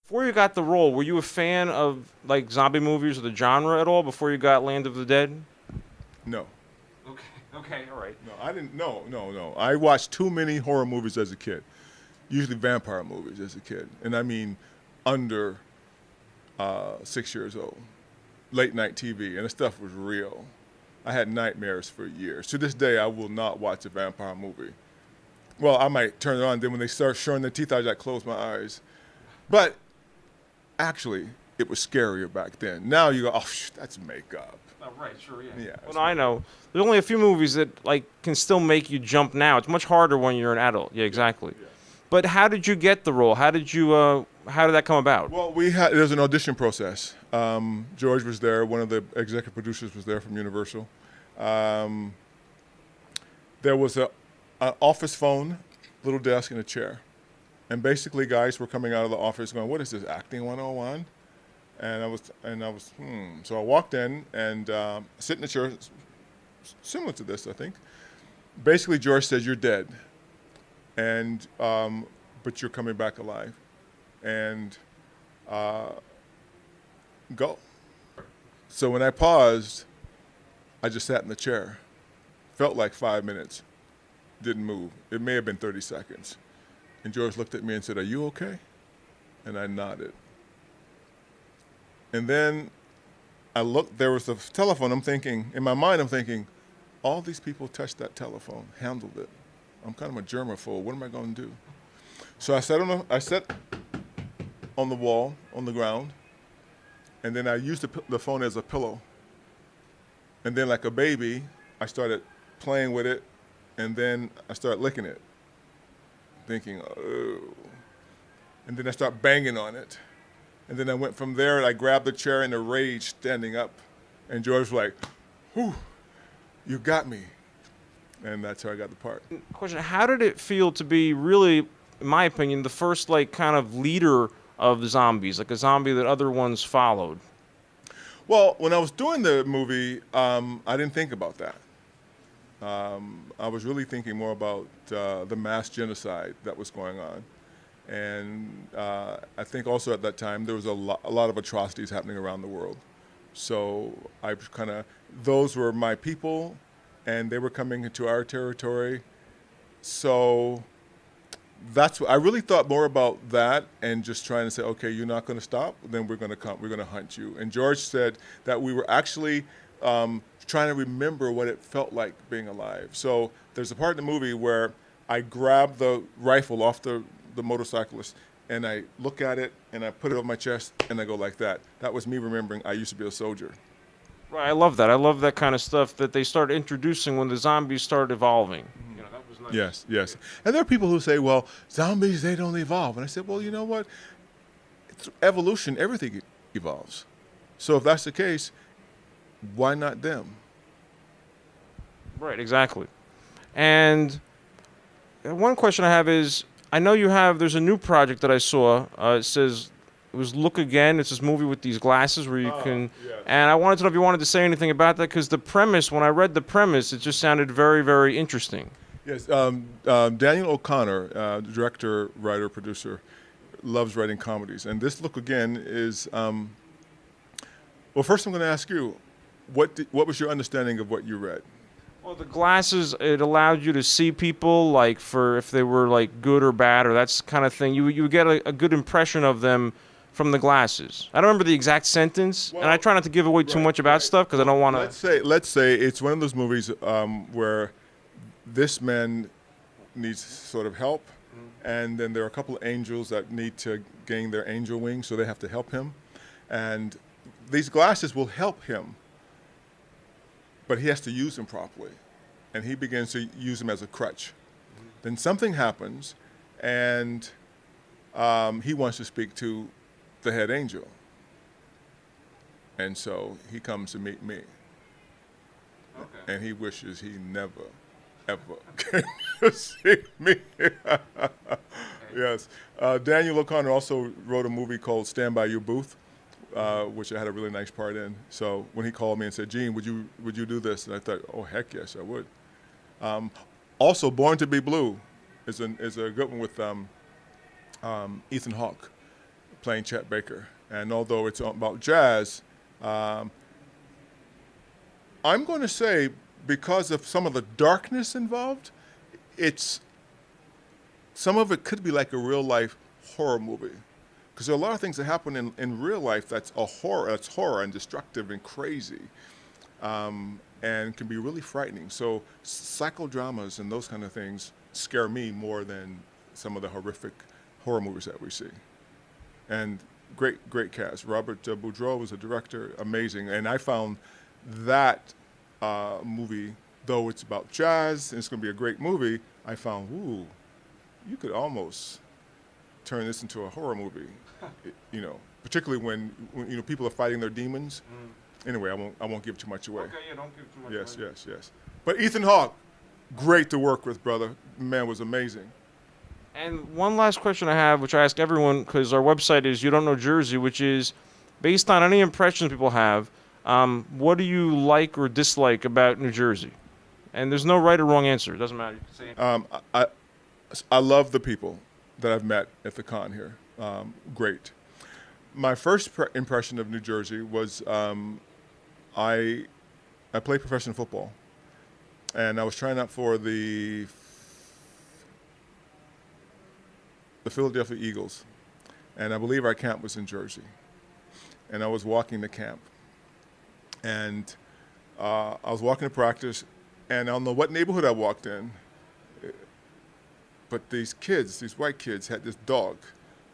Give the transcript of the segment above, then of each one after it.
Before you got the role, were you a fan of like zombie movies or the genre at all before you got Land of the Dead? No, Okay. Okay. All right. no, I didn't. No, no, no. I watched too many horror movies as a kid. Usually vampire movies as a kid, and I mean under 6 years old. Late night TV, and the stuff was real. I had nightmares for years. To this day, I will not watch a vampire movie. Well, I might turn it on. Then when they start showing their teeth, I just close my eyes. But actually, it was scarier back then. Now you go, oh, that's makeup. Oh, right. Sure. Yeah. Yeah. Well, no, I know. There's only a few movies that like can still make you jump now. It's much harder when you're an adult. Yeah. Exactly. Yeah. But how did you get the role? How did you? How did that come about? Well, there's an audition process. George was there. One of the executive producers was there from Universal. Um, there was an office phone, little desk, and a chair. And basically, guys were coming out of the office going, "What is this, acting 101?" And I was. So I walked in and sit in a chair, similar to this, I think. Basically, George says, "You're dead, and but you're coming back alive, and go." So when I paused, I just sat in the chair. Felt like 5 minutes, didn't move. It may have been 30 seconds. And George looked at me and said, "Are you okay?" And I nodded. And then I looked, there was a telephone. In my mind, I'm thinking, all these people touched that telephone, handled it. I'm kind of a germaphobe. What am I going to do? So I sat on the wall, on the ground, and then I used the phone as a pillow. And then like a baby, I started playing with it, and then I started licking it, thinking, oh. And then I started banging on it. And then I went from there, and I grabbed the chair in a rage, standing up. And George was like, whew, you got me. And that's how I got the part. Question: how did it feel to be really, in my opinion, the first like kind of leader of the zombies, like a zombie that other ones followed? Well, when I was doing the movie, I didn't think about that. I was really thinking more about the mass genocide that was going on. And I think also at that time there was a lot of atrocities happening around the world. So I kind of, those were my people, and they were coming into our territory. So that's what I really thought more about that, and just trying to say, okay, you're not going to stop, then we're going to come, we're going to hunt you. And George said that we were actually trying to remember what it felt like being alive. So there's a part in the movie where I grab the rifle off the motorcyclist, and I look at it, and I put it on my chest, and I go like that. That was me remembering I used to be a soldier. Right, I love that. I love that kind of stuff that they started introducing when the zombies started evolving. You know, that was nice. Yes, yes. And there are people who say, well, zombies, they don't evolve. And I said, well, you know what? It's evolution, everything evolves. So if that's the case, why not them? Right, exactly. And one question I have is, I know there's a new project that I saw. It says, it was Look Again. It's this movie with these glasses where you can, yes. and I wanted to know if you wanted to say anything about that, because the premise, when I read the premise, it just sounded very, very interesting. Yes, Daniel O'Connor, director, writer, producer, loves writing comedies. And this Look Again is, well, first I'm going to ask you, what was your understanding of what you read? Well, the glasses, it allowed you to see people, like, for if they were, like, good or bad or that kind of thing. You would get a good impression of them from the glasses. I don't remember the exact sentence, and I try not to give away too much about stuff because I don't want to. Let's say it's one of those movies where this man needs sort of help, and then there are a couple of angels that need to gain their angel wings, so they have to help him. And these glasses will help him, but he has to use them properly. And he begins to use them as a crutch. Then something happens, and he wants to speak to the head angel. And so he comes to meet me. Okay. And he wishes he never, ever came to see me. Yes. Daniel O'Connor also wrote a movie called Stand By Your Booth, which I had a really nice part in. So when he called me and said, Gene, would you do this? And I thought, oh, heck yes, I would. Also, Born to Be Blue is a good one with Ethan Hawke. playing Chet Baker. And although it's about jazz, I'm going to say because of some of the darkness involved, some of it could be like a real life horror movie. Because there are a lot of things that happen in real life that's horror and destructive and crazy, and can be really frightening. So psychodramas and those kind of things scare me more than some of the horrific horror movies that we see. And great cast. Robert Boudreau was a director, amazing. And I found that movie, though it's about jazz and it's going to be a great movie, I found, ooh, you could almost turn this into a horror movie, particularly when people are fighting their demons. Anyway, I won't give too much away. Okay, yeah, don't give too much away. Yes. But Ethan Hawke, great to work with, brother. Man was amazing. And one last question I have, which I ask everyone, because our website is You Don't Know Jersey, which is based on any impressions people have. What do you like or dislike about New Jersey? And there's no right or wrong answer. It doesn't matter. You can say I love the people that I've met at the con here. Great. My first impression of New Jersey was I played professional football, and I was trying out for the Philadelphia Eagles, and I believe our camp was in Jersey, and I was walking to camp, and I was walking to practice, and I don't know what neighborhood I walked in, but these white kids had this dog,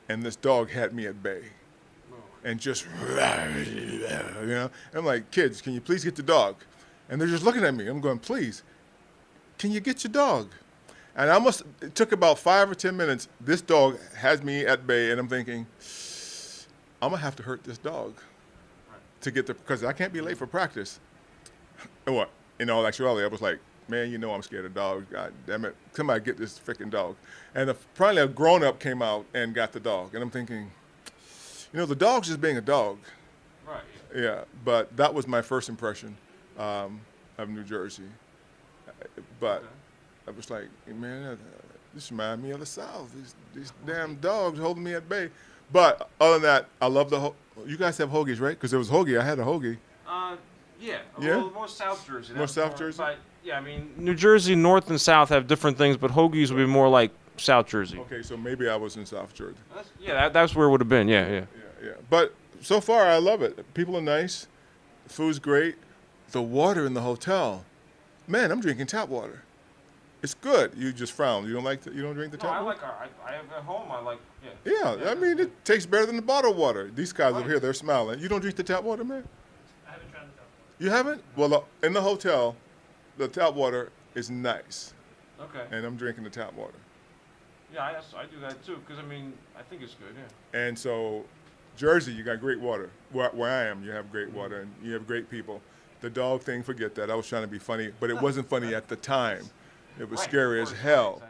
and this dog had me at bay. And just, I'm like, kids, can you please get the dog? And they're just looking at me. I'm going, please, can you get your dog? And it took about 5 or 10 minutes. This dog has me at bay, and I'm thinking, I'm going to have to hurt this dog to get because I can't be late for practice. And what? In all actuality, I was like, man, I'm scared of dogs. God damn it. Somebody get this freaking dog. And probably a grown-up came out and got the dog. And I'm thinking, the dog's just being a dog. Right. Yeah, but that was my first impression of New Jersey. But I was like, man, this reminds me of the South. These damn dogs holding me at bay. But other than that, I love you guys have hoagies, right? Because there was hoagie. I had a hoagie. Yeah. Yeah? Well, more South Jersey. More South Jersey? But, yeah, I mean, New Jersey, North and South have different things, but hoagies would be more like South Jersey. Okay, so maybe I was in South Jersey. That's where it would have been, yeah. But so far, I love it. People are nice. The food's great. The water in the hotel. Man, I'm drinking tap water. It's good. You just frown. You don't drink the tap water? I have at home, Yeah, I mean, it tastes better than the bottled water. These guys over here, they're smiling. You don't drink the tap water, man? I haven't tried the tap water. You haven't? Well, in the hotel, the tap water is nice. Okay. And I'm drinking the tap water. Yeah, I do that too, because, I think it's good, yeah. And so, Jersey, you got great water. Where I am, you have great water, and you have great people. The dog thing, forget that. I was trying to be funny, but it wasn't funny at the time. It was scary as hell.